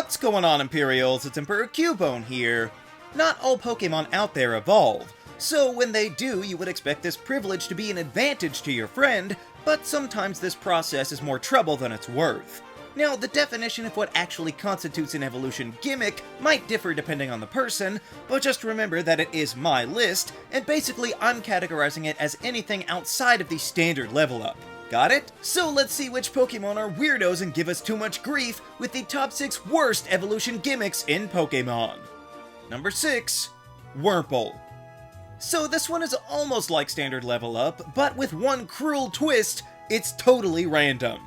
What's going on, Imperials? It's Emperor Cubone here. Not all Pokemon out there evolve, so when they do, you would expect this privilege to be an advantage to your friend, but sometimes this process is more trouble than it's worth. Now, the definition of what actually constitutes an evolution gimmick might differ depending on the person, but just remember that it is my list, and basically I'm categorizing it as anything outside of the standard level up. Got it? So let's see which Pokemon are weirdos and give us too much grief with the top 6 worst evolution gimmicks in Pokemon. Number 6. Wurmple. So this one is almost like standard level up, but with one cruel twist, it's totally random.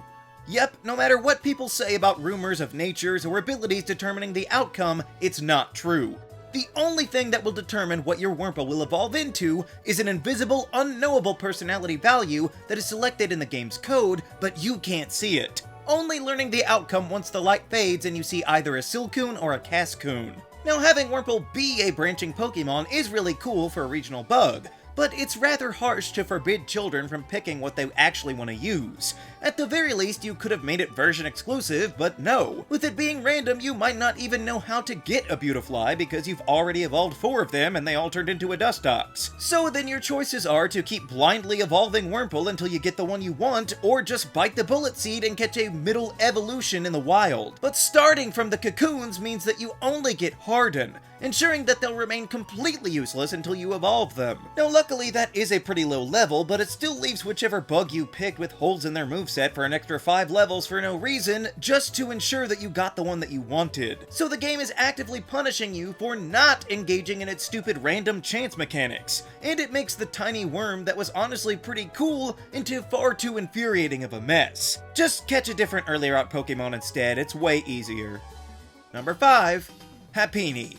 Yep, no matter what people say about rumors of natures or abilities determining the outcome, it's not true. The only thing that will determine what your Wurmple will evolve into is an invisible, unknowable personality value that is selected in the game's code, but you can't see it. Only learning the outcome once the light fades and you see either a Silcoon or a Cascoon. Now, having Wurmple be a branching Pokemon is really cool for a regional bug, but it's rather harsh to forbid children from picking what they actually want to use. At the very least, you could have made it version exclusive, but no. With it being random, you might not even know how to get a Beautifly because you've already evolved 4 of them and they all turned into a Dustox. So then your choices are to keep blindly evolving Wurmple until you get the one you want, or just bite the bullet seed and catch a middle evolution in the wild. But starting from the cocoons means that you only get Harden, ensuring that they'll remain completely useless until you evolve them. Now luckily that is a pretty low level, but it still leaves whichever bug you picked with holes in their moveset for an extra 5 levels for no reason, just to ensure that you got the one that you wanted. So the game is actively punishing you for not engaging in its stupid random chance mechanics, and it makes the tiny worm that was honestly pretty cool into far too infuriating of a mess. Just catch a different earlier out Pokemon instead, it's way easier. Number 5. Happiny.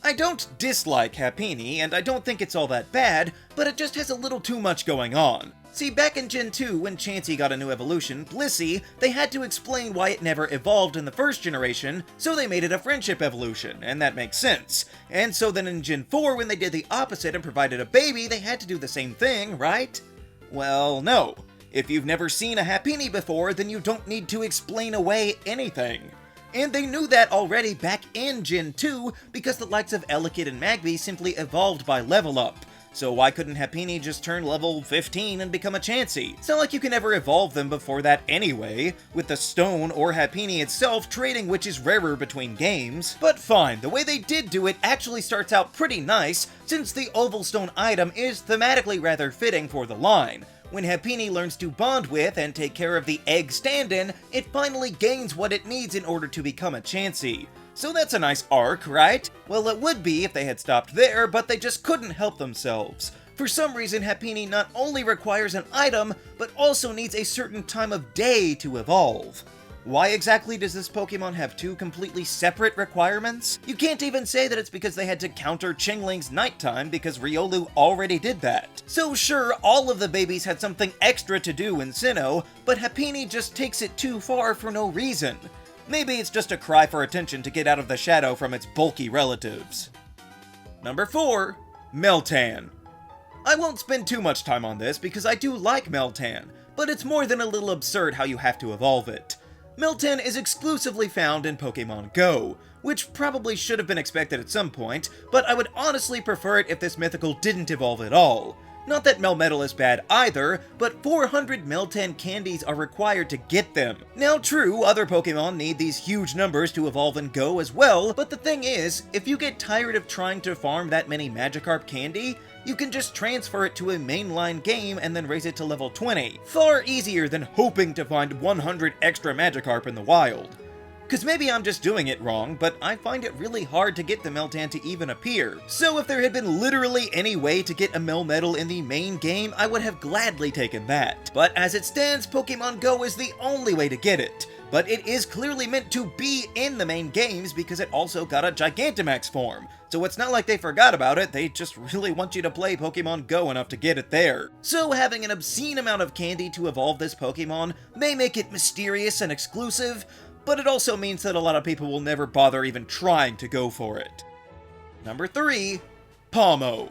I don't dislike Happiny, and I don't think it's all that bad, but it just has a little too much going on. See, back in Gen 2, when Chansey got a new evolution, Blissey, they had to explain why it never evolved in the first generation, so they made it a friendship evolution, and that makes sense. And so then in Gen 4, when they did the opposite and provided a baby, they had to do the same thing, right? Well, no. If you've never seen a Happiny before, then you don't need to explain away anything. And they knew that already back in Gen 2, because the likes of Elekid and Magby simply evolved by level up. So why couldn't Happiny just turn level 15 and become a Chansey? It's not like you can ever evolve them before that anyway, with the Stone or Happiny itself trading which is rarer between games. But fine, the way they did do it actually starts out pretty nice, since the Oval Stone item is thematically rather fitting for the line. When Happiny learns to bond with and take care of the egg stand-in, it finally gains what it needs in order to become a Chansey. So that's a nice arc, right? Well, it would be if they had stopped there, but they just couldn't help themselves. For some reason, Happiny not only requires an item, but also needs a certain time of day to evolve. Why exactly does this Pokemon have 2 completely separate requirements? You can't even say that it's because they had to counter Chingling's nighttime because Riolu already did that. So sure, all of the babies had something extra to do in Sinnoh, but Happiny just takes it too far for no reason. Maybe it's just a cry for attention to get out of the shadow from its bulky relatives. Number 4. Meltan. I won't spend too much time on this because I do like Meltan, but it's more than a little absurd how you have to evolve it. Meltan is exclusively found in Pokemon Go, which probably should have been expected at some point, but I would honestly prefer it if this mythical didn't evolve at all. Not that Melmetal is bad either, but 400 Meltan candies are required to get them. Now true, other Pokemon need these huge numbers to evolve in Go as well, but the thing is, if you get tired of trying to farm that many Magikarp candy, you can just transfer it to a mainline game and then raise it to level 20. Far easier than hoping to find 100 extra Magikarp in the wild. Cause maybe I'm just doing it wrong, but I find it really hard to get the Meltan to even appear. So if there had been literally any way to get a Melmetal in the main game, I would have gladly taken that. But as it stands, Pokemon Go is the only way to get it. But it is clearly meant to be in the main games because it also got a Gigantamax form. So it's not like they forgot about it, they just really want you to play Pokemon Go enough to get it there. So having an obscene amount of candy to evolve this Pokemon may make it mysterious and exclusive, but it also means that a lot of people will never bother even trying to go for it. Number 3. Pawmo.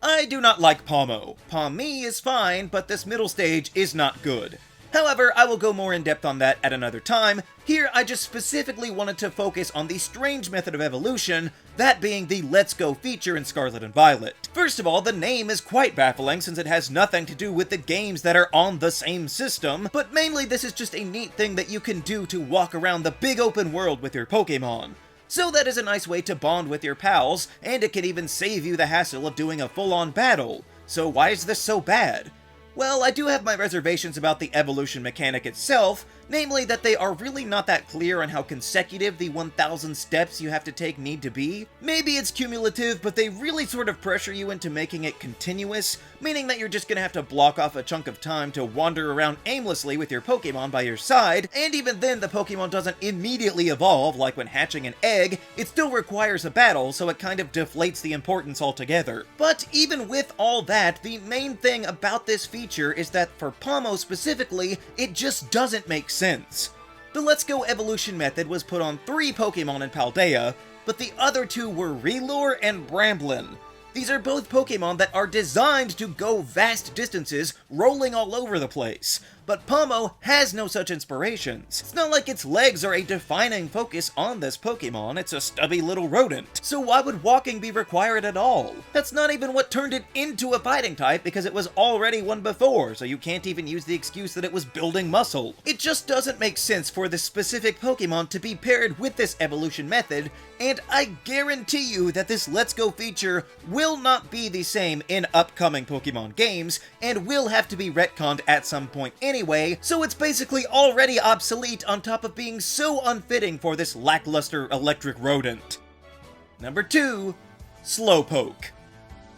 I do not like Pawmo. Pawmi is fine, but this middle stage is not good. However, I will go more in depth on that at another time. Here, I just specifically wanted to focus on the strange method of evolution, that being the Let's Go feature in Scarlet and Violet. First of all, the name is quite baffling since it has nothing to do with the games that are on the same system, but mainly this is just a neat thing that you can do to walk around the big open world with your Pokémon. So that is a nice way to bond with your pals, and it can even save you the hassle of doing a full-on battle. So why is this so bad? Well, I do have my reservations about the evolution mechanic itself, namely that they are really not that clear on how consecutive the 1,000 steps you have to take need to be. Maybe it's cumulative, but they really sort of pressure you into making it continuous, meaning that you're just gonna have to block off a chunk of time to wander around aimlessly with your Pokémon by your side, and even then the Pokémon doesn't immediately evolve like when hatching an egg, it still requires a battle, so it kind of deflates the importance altogether. But even with all that, the main thing about this feature is that for Pawmo specifically, it just doesn't make sense. The Let's Go evolution method was put on 3 Pokémon in Paldea, but the other 2 were Relure and Bramblin. These are both Pokémon that are designed to go vast distances, rolling all over the place. But Pawmo has no such inspirations. It's not like its legs are a defining focus on this Pokémon, it's a stubby little rodent. So why would walking be required at all? That's not even what turned it into a fighting type because it was already one before, so you can't even use the excuse that it was building muscle. It just doesn't make sense for this specific Pokémon to be paired with this evolution method, and I guarantee you that this Let's Go feature will not be the same in upcoming Pokémon games, and will have to be retconned at some point anyway, so it's basically already obsolete on top of being so unfitting for this lackluster electric rodent. Number 2. Slowpoke.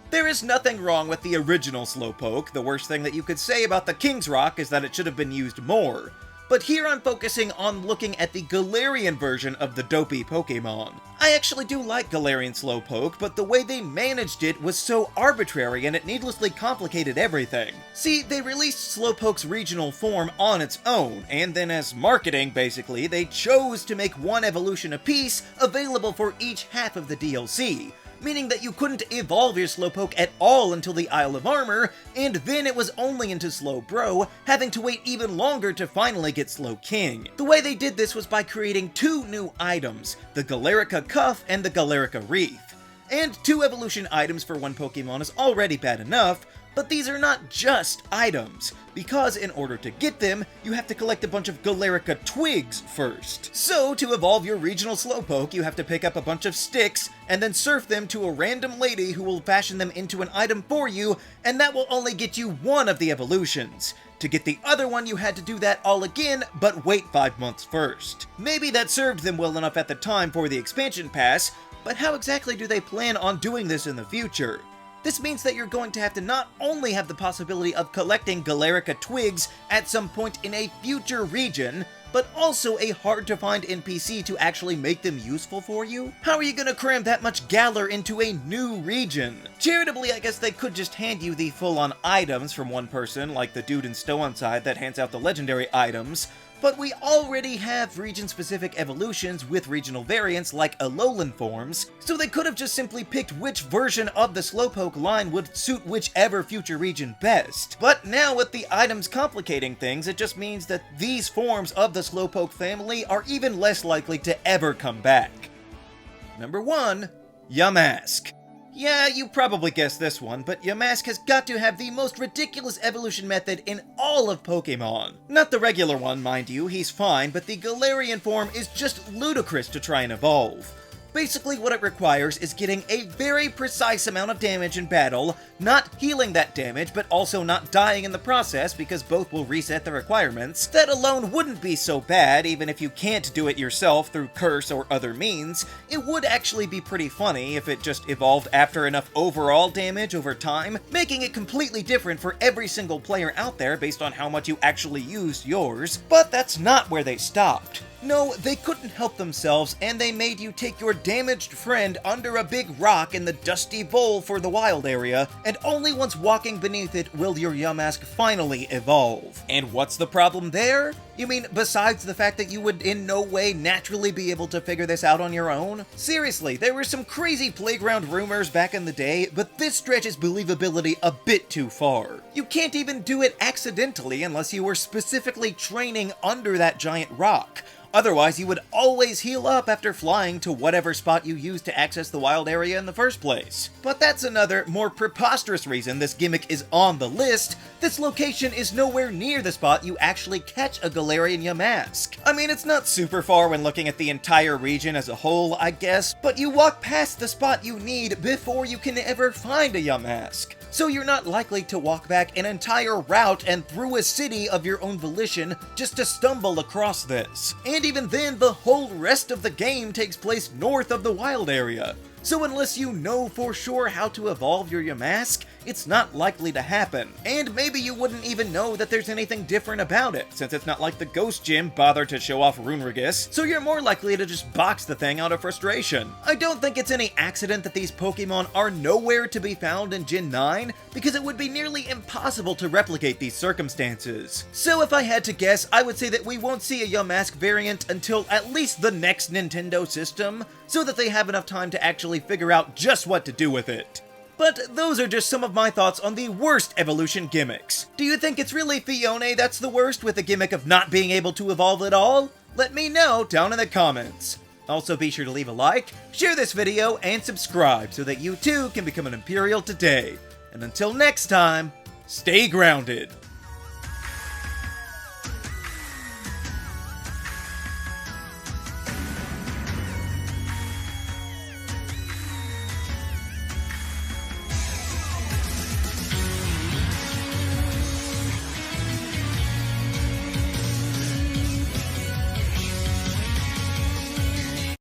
There is nothing wrong with the original Slowpoke. The worst thing that you could say about the King's Rock is that it should have been used more. But here I'm focusing on looking at the Galarian version of the dopey Pokémon. I actually do like Galarian Slowpoke, but the way they managed it was so arbitrary and it needlessly complicated everything. See, they released Slowpoke's regional form on its own, and then as marketing, basically, they chose to make one evolution apiece available for each half of the DLC. Meaning that you couldn't evolve your Slowpoke at all until the Isle of Armor, and then it was only into Slowbro, having to wait even longer to finally get Slowking. The way they did this was by creating 2 new items, the Galarica Cuff and the Galarica Wreath. And 2 evolution items for one Pokemon is already bad enough, but these are not just items, because in order to get them, you have to collect a bunch of Galarica twigs first. So, to evolve your regional Slowpoke, you have to pick up a bunch of sticks, and then surf them to a random lady who will fashion them into an item for you, and that will only get you one of the evolutions. To get the other one, you had to do that all again, but wait 5 months first. Maybe that served them well enough at the time for the expansion pass, but how exactly do they plan on doing this in the future? This means that you're going to have to not only have the possibility of collecting Galarica twigs at some point in a future region, but also a hard-to-find NPC to actually make them useful for you? How are you gonna cram that much Galar into a new region? Charitably, I guess they could just hand you the full-on items from one person, like the dude in Stow-on-Side that hands out the legendary items, but we already have region-specific evolutions with regional variants like Alolan forms, so they could have just simply picked which version of the Slowpoke line would suit whichever future region best. But now with the items complicating things, it just means that these forms of the Slowpoke family are even less likely to ever come back. Number 1. Yamask. Yeah, you probably guessed this one, but Yamask has got to have the most ridiculous evolution method in all of Pokémon. Not the regular one, mind you, he's fine, but the Galarian form is just ludicrous to try and evolve. Basically, what it requires is getting a very precise amount of damage in battle, not healing that damage, but also not dying in the process because both will reset the requirements. That alone wouldn't be so bad, even if you can't do it yourself through curse or other means. It would actually be pretty funny if it just evolved after enough overall damage over time, making it completely different for every single player out there based on how much you actually used yours. But that's not where they stopped. No, they couldn't help themselves, and they made you take your damaged friend under a big rock in the dusty bowl for the wild area, and only once walking beneath it will your Yamask finally evolve. And what's the problem there? You mean, besides the fact that you would in no way naturally be able to figure this out on your own? Seriously, there were some crazy playground rumors back in the day, but this stretches believability a bit too far. You can't even do it accidentally unless you were specifically training under that giant rock. Otherwise, you would always heal up after flying to whatever spot you used to access the wild area in the first place. But that's another, more preposterous reason this gimmick is on the list. This location is nowhere near the spot you actually catch a Galarian Yamask. I mean, it's not super far when looking at the entire region as a whole, I guess, but you walk past the spot you need before you can ever find a Yamask. So you're not likely to walk back an entire route and through a city of your own volition just to stumble across this. And even then, the whole rest of the game takes place north of the wild area. So unless you know for sure how to evolve your Yamask, it's not likely to happen. And maybe you wouldn't even know that there's anything different about it, since it's not like the Ghost Gym bothered to show off Runerigus, so you're more likely to just box the thing out of frustration. I don't think it's any accident that these Pokemon are nowhere to be found in Gen 9, because it would be nearly impossible to replicate these circumstances. So if I had to guess, I would say that we won't see a Yamask variant until at least the next Nintendo system, so that they have enough time to actually figure out just what to do with it. But those are just some of my thoughts on the worst evolution gimmicks. Do you think it's really Fione that's the worst, with the gimmick of not being able to evolve at all? Let me know down in the comments. Also be sure to leave a like, share this video, and subscribe so that you too can become an Imperial today. And until next time, stay grounded.